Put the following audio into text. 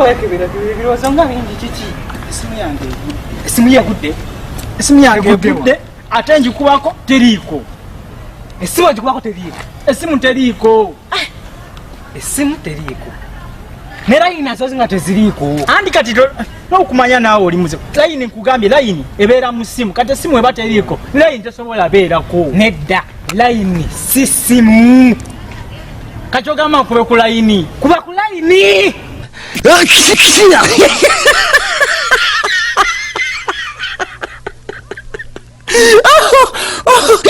wekebera biroza nga bindi kiki esimu yange egudde ate njikubako teriiko esimu teriiko ne layini nazo zinga teziriiko andi kati nokumanya naawe oli muze layini nkugambye layini ebeera mu simu kati esimu eba teriiko layini tesobola beerako nedda layini si simu kati ogamba nkube ku layini kuba ku layini Oh,